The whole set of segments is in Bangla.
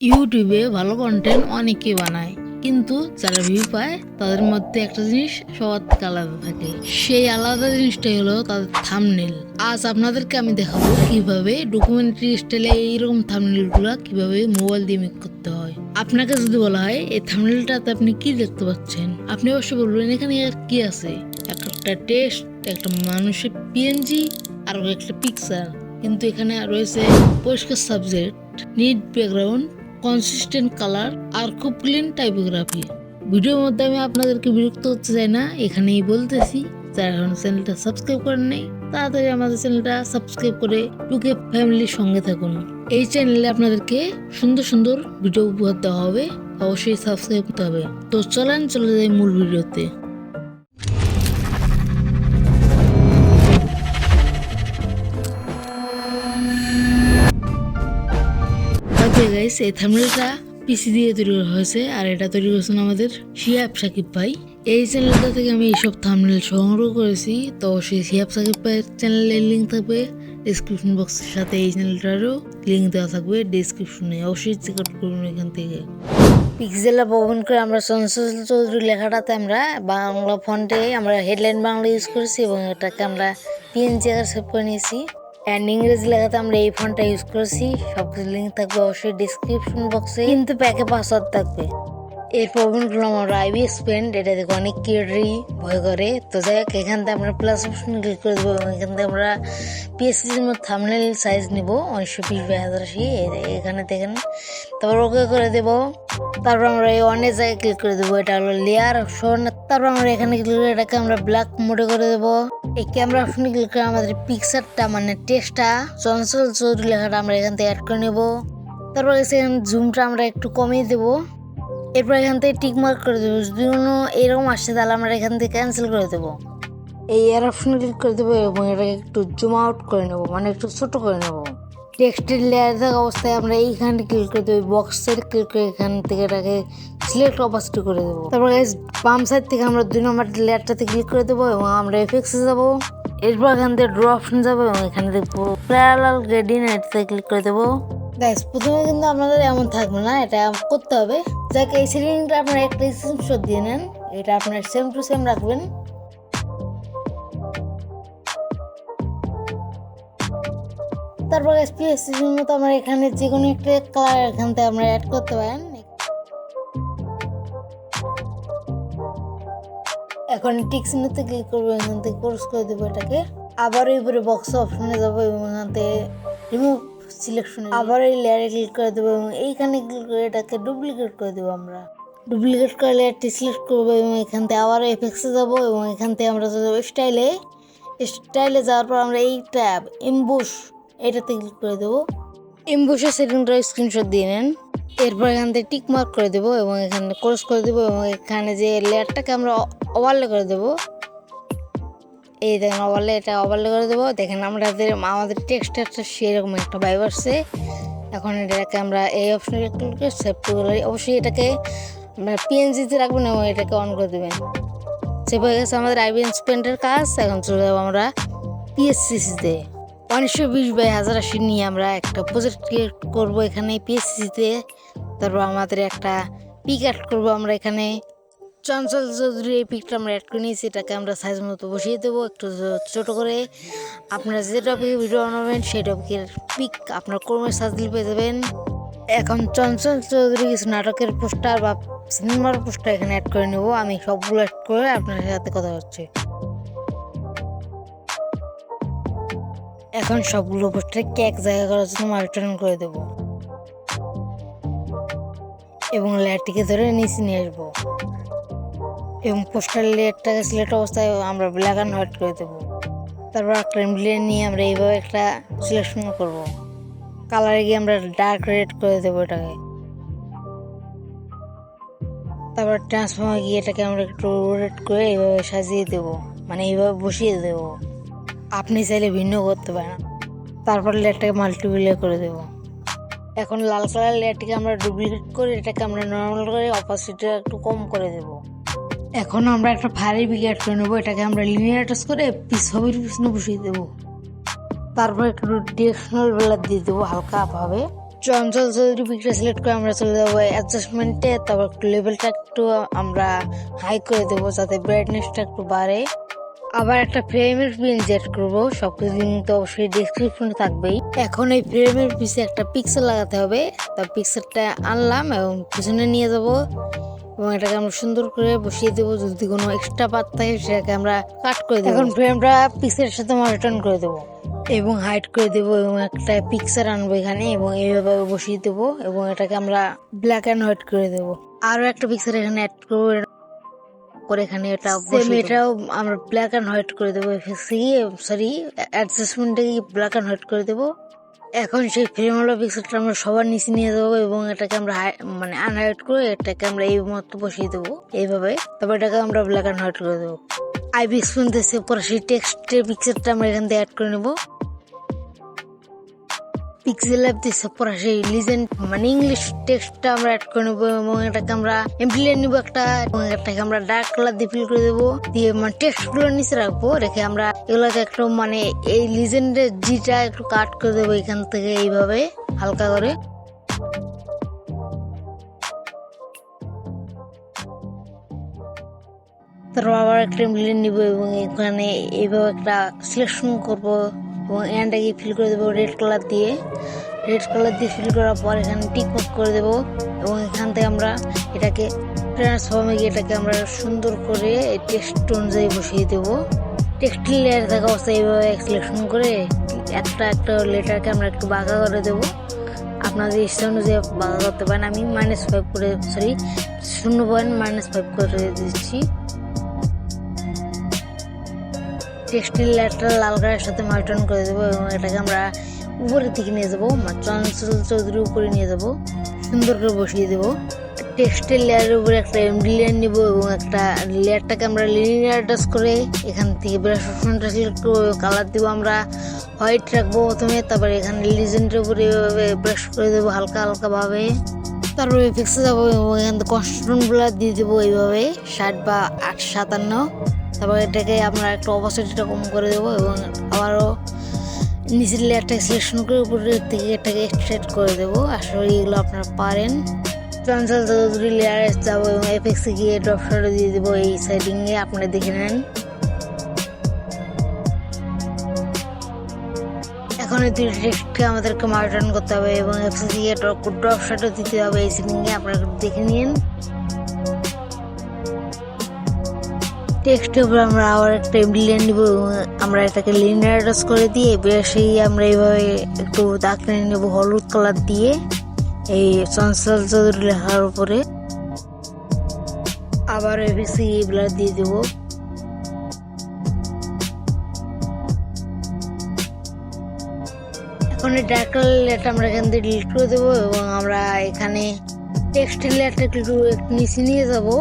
ইউটিউবে ভালো কন্টেন্ট অনেকেই বানায়, কিন্তু যারা ভিউ পায় তাদের মধ্যে একটা জিনিস সবার থেকে আলাদা থাকে। সেই আলাদা জিনিসটাই হলো তাদের থাম্বনেল। আজ আপনাদেরকে আমি দেখাবো কিভাবে ডকুমেন্টারি স্টাইলে এইরকম থাম্বনেল গুলা কিভাবে মোবাইল দিয়ে মেক করতে হয়। আপনাকে যদি বলা হয় এই থাম্বনেলটাতে আপনি কি দেখতে পাচ্ছেন, আপনি অবশ্যই বলবেন এখানে আর কি আছে, একটা টেক্সট, একটা মানুষের পিএনজি আর একটা পিকচার। কিন্তু এখানে রয়েছে পরিষ্কার subject, neat background, consistent colour আর খুব ক্লিন টাইপোগ্রাফি। ভিডিওর মধ্যে আমি আপনাদেরকে বিরক্ত করতে চাই না, এখানেই বলতেছি যারা এখন চ্যানেলটা সাবস্ক্রাইব করেন নাই তাড়াতাড়ি আমাদের চ্যানেলটা সাবস্ক্রাইব করে টুকে ফ্যামিলির সঙ্গে থাকুন। এই চ্যানেলে আপনাদেরকে সুন্দর সুন্দর ভিডিও উপহার দেওয়া হবে, অবশ্যই সাবস্ক্রাইব করতে হবে। তো চলে যাই মূল ভিডিওতে। গাইস, এই থাম্বনেলটা পিসি দিয়ে তৈরি করা হয়েছে আর এটা তৈরি করেছেন আমাদের সাকিব ভাই। এই চ্যানেলটা থেকে আমি এইসব থাম্বনেল সংগ্রহ করেছি, তো সেই সাকিব ভাইয়ের চ্যানেলের লিঙ্ক থাকবে ডেসক্রিপশন বক্সের সাথে, এই চ্যানেলটারও লিঙ্ক দেওয়া থাকবে ডেসক্রিপশনে, অবশ্যই চেক আউট করুন এখান থেকে। পিক্সেলল্যাব ওপেন করে আমরা চঞ্চল চৌধুরী লেখাটাতে আমরা বাংলা ফন্টে আমরা হেডলাইন বাংলা ইউজ করেছি এবং এটাকে আমরা পিএনজি আকারে সেভ করে নিয়েছি। অ্যান্ড ইংরেজি লেখাতে আমরা এই ফন্টটা ইউজ করেছি। সবকিছু লিঙ্ক থাকবে অবশ্যই ডিসক্রিপশন বক্সে, কিন্তু প্যাকে পাসওয়ার্ড থাকবে। এরপর ওপেন করলাম আমরা IbisPaint, এটা দেখো অনেক ক্রিয়েটারই ভয় করে। তো যাই হোক, এখান থেকে আমরা প্লাস অপশন ক্লিক করে দেবো এবং এখান থেকে আমরা পিএসসির মধ্যে থাম্বনেল সাইজ নিব 1920x1080, এখানে দেখেন। তারপর ওকে করে দেবো। তারপর আমরা এই অনেক জায়গায় ক্লিক করে দেবো, এটা হলো লেয়ার অপশন। তারপর আমরা এখানে ক্লিক করে এটাকে আমরা ব্ল্যাক মোডে করে দেবো। এই ক্যামেরা অপশনে ক্লিক করে আমাদের পিকচারটা মানে টেক্সটটা চঞ্চল চৌধুরী লেখাটা আমরা এখান থেকে অ্যাড করে নেব। তারপর এখানে জুমটা আমরা একটু কমিয়ে দেবো। এরপর এখান থেকে টিক মার্ক করে দেবো, যদি কোনো এরকম আসে তাহলে আমরা এখান থেকে ক্যান্সেল করে দেবো। এই এর অপশনে ক্লিক করে দেবো এবং এটাকে একটু জুম আউট করে নেবো, মানে একটু ছোট করে নেবো। টেক্সটের লেয়ার থাকা অবস্থায় আমরা এইখানে ক্লিক করে দেবো, বক্সের ক্লিক করে এখান থেকে এটাকে সিলেক্ট অপাসিটি করে দেবো। তারপর বাম সাইড থেকে আমরা 2 নম্বর লেয়ারটাতে ক্লিক করে দেবো এবং আমরা এফেক্টসে যাবো। এরপর এখান থেকে ড্র অপশন যাবো এবং এখানে দেখবো প্যারালাল গ্রেডিয়েন্টে ক্লিক করে দেবো। গাইস, প্রথমে কিন্তু আপনাদের এমন থাকবে না, এটা করতে হবে। যাকে এই সেটিংটা আপনারা একটা স্ক্রিনশট দিয়ে নেন, এটা আপনার সেম টু সেম রাখবেন। তারপর এসপিএসসির মতো আমরা এখানে যে কোনো একটা কালার এখান থেকে আমরা অ্যাড করতে পারেন। এখন টিক চিহ্নতে ক্লিক করবো, এখান থেকে ক্রস করে দেবো এটাকে। আবার উপরে বক্স অপশনে যাবো এবং এখান থেকে রিমুভ সিলেকশনে আবার এই লেয়ারে ক্লিক করে দেবো এবং এইখানে ক্লিক করে এটাকে ডুপ্লিকেট করে দেবো। আমরা ডুপ্লিকেট করে লেয়ারটি সিলেক্ট করবো এবং এখান থেকে আবার এফেক্টসে যাবো এবং এখান থেকে আমরা যাবো স্টাইলে যাওয়ার পর আমরা এই ট্যাব এমবুশ এটাতে ক্লিক করে দেবো। এমবুশের সেটিংটা স্ক্রিনশট দিয়ে নেন। এরপর এখান থেকে টিক মার্ক করে দেবো এবং এখানে ক্রস করে দেবো এবং এখানে যে লেয়ারটাকে আমরা ওভারলে করে দেবো, এই দেখেন এটা ওভারলে করে দেবো। দেখেন আমাদের টেক্সটারটা সেরকম একটা ভাইব আসছে। এখন এটাকে আমরা এই অপশনে ক্লিক করে সেভ করে, অবশ্যই এটাকে আমরা পিএনজিতে রাখবেন এবং এটাকে অন করে দেবেন। সেভ হয়ে গেছে আমাদের IbisPaintএর কাজ। এখন চলে যাবো আমরা পিএসসিতে 1920x1080 নিয়ে আমরা একটা প্রজেক্ট ক্রিয়েট করবো এখানে পিএসসিতে। তারপর আমাদের একটা পিক অ্যাড করবো আমরা এখানে। চঞ্চল চৌধুরী এই পিকটা আমরা অ্যাড করে নিয়েছি, এটাকে আমরা সাইজ মতো বসিয়ে দেবো একটু ছোটো করে। আপনারা যে টপিকে ভিডিও বানাবেন সেই টপিকের পিক আপনার কর্মের সাজ দিলে পেয়ে যাবেন। এখন চঞ্চল চৌধুরী কিছু নাটকের পোস্টার বা সিনেমার পোস্টার এখানে অ্যাড করে নেব। আমি সবগুলো অ্যাড করে আপনার সাথে কথা হচ্ছে। এখন সবগুলো পোস্টারকে এক জায়গা করার জন্য মাল্টিটার্ন করে দেবো এবং লেয়ারটিকে ধরে নিচে নিয়ে আসবো এবং পোস্টার লেয়ারটাকে সিলেক্ট অবস্থায় আমরা ব্ল্যাক অ্যান্ড হোয়াইট করে দেবো। তারপর একটা ব্লেন্ড নিয়ে আমরা এইভাবে একটা সিলেকশন করবো। কালারে গিয়ে আমরা ডার্ক রেড করে দেবো এটাকে। তারপর ট্রান্সফর্মে গিয়ে এটাকে আমরা একটু রোটেট করে এইভাবে সাজিয়ে দেবো, মানে এইভাবে বসিয়ে দেবো। আপনি চাইলে ভিন্ন করতে পারেন। তারপর লেয়ারটাকে মাল্টিপ্লাই করে দেবো। এখন লাল কালার লেয়ারটিকে আমরা ডুপ্লিকেট করে এটাকে আমরা নর্মাল করে অপাসিটিটা একটু কম করে দেবো। এখন আমরা একটা ফায়ারের পিক অ্যাড করে নেবো, এটাকে আমরা লিনিয়ার টাচ করে ছবির পিছনে বসিয়ে দেবো। তারপর একটু ডিরেকশনাল ব্লার দিয়ে দেবো হালকা ভাবে। চঞ্চল চৌধুরী পিকটা সিলেক্ট করে আমরা চলে যাবো অ্যাডজাস্টমেন্টে, তারপর লেভেলটা একটু আমরা হাই করে দেবো যাতে ব্রাইটনেসটা একটু বাড়ে। আবার একটা ফ্রেমের পিন সেট করবো, সবকিছু তো অবশ্যই ডেসক্রিপশনে থাকবেই। এখন এই ফ্রেমের পিছে একটা পিক্সেল লাগাতে হবে, তার পিক্সেলটা আনলাম এবং পিছনে নিয়ে যাবো এবং এটাকে আমরা সুন্দর করে বসিয়ে দেবো। যদি কোনো এক্সট্রা পার্ট থাকে সেটাকে আমরা কাট করে দেবো। এখন ফ্রেমটা পিক্সেলের সাথে রিটার্ন করে দেবো এবং হাইড করে দেবো এবং একটা পিকচার আনবো এখানে এবং এইভাবে বসিয়ে দেবো এবং এটাকে আমরা ব্ল্যাক অ্যান্ড হোয়াইট করে দেবো। আরো একটা পিকচার এখানে অ্যাড করবো করে এখানে এটাও আমরা ব্ল্যাক অ্যান্ড হোয়াইট করে দেবো। অ্যাডজাস্টমেন্টে ব্ল্যাক অ্যান্ড হোয়াইট করে দেবো। এখন সেই ফ্রেমওয়ালা পিক্সেলটা আমরা সবার নিচে নিয়ে যাবো এবং এটাকে আমরা আনহাইড করে এটাকে আমরা এই মতো বসিয়ে দেবো এইভাবে। তারপর এটাকে আমরা ব্ল্যাক অ্যান্ড হোয়াইট করে দেবো। IbisPaint সেভ করা সেই টেক্সটের পিকচারটা আমরা এখান থেকে অ্যাড করে নেবো। Pixallab দিয়ে সেভ করা সেই লিজেন্ড ইংলিশ টেক্সটটা আমরা অ্যাড করে নেবো এবং এটাকে আমরা এমপ্লিয়ার নিবো একটা এবং এটাকে আমরা ডার্ক কালার দিয়ে ফিল করে দেবো, দিয়ে টেক্সট গুলো নিচে রাখবো, রেখে আমরা এগুলোকে একটু এই লিজেন্ডের জিটা একটু কাট করে দেবো এখান থেকে এইভাবে হালকা করে। তারপর আবার একটা এমপ্লিয়ার নিবো এবং এখানে এইভাবে একটা সিলেকশন করবো এবং এখানটাকে ফিল করে দেবো রেড কালার দিয়ে ফিল করার পর এখানে টিক মার্ক করে দেবো এবং এখান থেকে আমরা এটাকে ট্রান্সফর্মে গিয়ে এটাকে আমরা সুন্দর করে টেক্সট অনুযায়ী বসিয়ে দেবো। টেক্সট লেয়ার থাকা অবস্থায় এইভাবে সিলেকশন করে একটা লেটারকে আমরা একটু বাঁকা করে দেবো। আপনাদের ইচ্ছা অনুযায়ী বাঁকা করতে পারেন। আমি -5 করে 0.-5 করে দিচ্ছি। টেক্সটের লেয়ারটা লাল কালারের সাথে রিটার্ন করে দেবো এবং এটাকে আমরা উপরের দিকে নিয়ে যাবো, চঞ্চল চৌধুরীর উপরে নিয়ে যাবো, সুন্দর করে বসিয়ে দেবো। টেক্সটের লেয়ারের উপরে একটা লেয়ার নিবো এবং একটা লেয়ারটাকে আমরা লিনিয়ার টাচ করে এখান থেকে ব্রাশ অপশনটা সিলেক্ট করবো, কালার দিব আমরা হোয়াইট রাখবো প্রথমে, তারপরে এখানে লিজেন্ডের উপরে এভাবে ব্রাশ করে দেবো হালকা ভাবে। তারপরে ফিক্সে যাবো এবং এখান থেকে কনস্ট্যান্ট ব্লার দিয়ে দেবো এইভাবে 60 বা 57। তারপর এটাকে আমরা একটু অপোজিটটা কম করে দেবো এবং আবারও নিচের লেয়ারটাকে সিলেকশন করে উপরের থেকে এটাকে এক্সট্রেট করে দেবো। আসলে এগুলো আপনারা পারেন। চঞ্চল চৌধুরী লেয়ারে যাবো এবং এফেক্টসে গিয়ে ড্রপ শ্যাডো দিয়ে দেবো এই সেটিংয়ে, আপনারা দেখে নেন। এখন এই দুই টেক্সটকে আমাদেরকে রিটার্ন করতে হবে এবং এফেক্টসে গিয়ে ড্রপ শ্যাডো দিতে হবে এই সেটিংয়ে, আপনারা দেখে নিন। টেক্সটের উপর আমরা আবার একটা এমপ্লিয়ার নিব এবং আমরা এটাকে লিনিয়ার টাচ করে দিয়ে সেই আমরা এইভাবে একটু দাগ টেনে নেব হলুদ কালার দিয়ে এই চঞ্চল চৌধুরী লেখার উপরে। আবার এফেক্টসে ব্লার দিয়ে দেব। এখন এই ডার্ক কালার লেয়ারটা আমরা এখান থেকে ডিলিট করে দেবো এবং আমরা এখানে টেক্সটের লেয়ারটা একটু নিচে নিয়ে যাবো।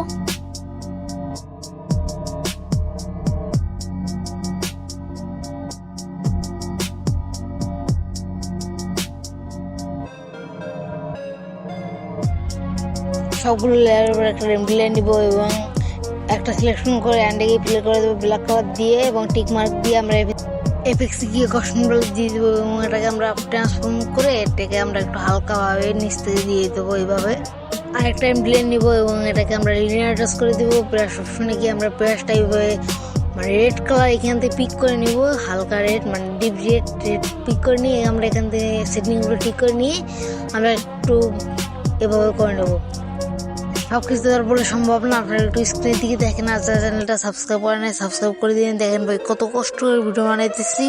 সবগুলো লেয়ারের উপর একটা এমপ্লিয়ার নিব এবং একটা সিলেকশন করে অ্যান্ডে প্লে করে দেবো ব্ল্যাক কালার দিয়ে এবং টিক মার্ক দিয়ে আমরা এফেক্টসে গিয়ে কস্টিং ব্লার দিয়ে দেবো এবং এটাকে আমরা ট্রান্সফর্ম করে এটাকে আমরা একটু হালকাভাবে নিচ থেকে দিয়ে দেবো এইভাবে। আরেকটা এমপ্লিয়ার নিব এবং এটাকে আমরা লিনিয়ার টাচ করে দেবো। ব্রাশ অপশনে গিয়ে আমরা ব্রাশটা এইভাবে রেড কালার এখান থেকে পিক করে নিব, হালকা রেড ডিপ রেড পিক করে নিয়ে আমরা এখান থেকে সেটিংগুলো ঠিক করে নিয়ে আমরা একটু এভাবে করে নেবো। সবকিছু তো আর বলে সম্ভব না, আপনারা একটু স্ক্রিনের দিকে দেখেন আর চ্যানেলটা সাবস্ক্রাইব করে নেয় সাবস্ক্রাইব করে দিন। দেখেন ভাই কত কষ্ট করে ভিডিও বানাইতেছি,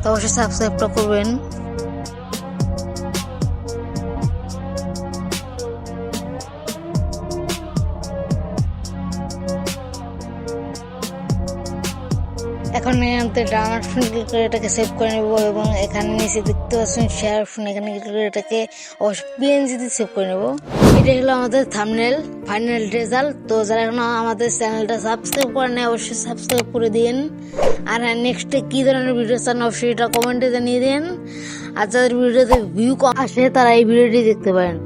তো অবশ্যই সাবস্ক্রাইবটা করবেন। এখন এখান থেকে ডান অপশন ক্লিক করে এটাকে সেভ করে নেব এবং এখানে নিচে দেখতে পাচ্ছেন শেয়ার অপশন, এখানে ক্লিক করে এটাকে PNG দিয়ে সেভ করে নেব। এটা হলো আমাদের থাম্বনেল ফাইনাল রেজাল্ট। তো যারা এখনো আমাদের চ্যানেলটা সাবস্ক্রাইব করে নেয় অবশ্যই সাবস্ক্রাইব করে দিন। আর নেক্সটে কি ধরনের ভিডিও চান অবশ্যই এটা কমেন্টে জানিয়ে দিন। আর যাদের ভিডিওতে ভিউ কম আসে তারা এই ভিডিওটি দেখতে পারেন।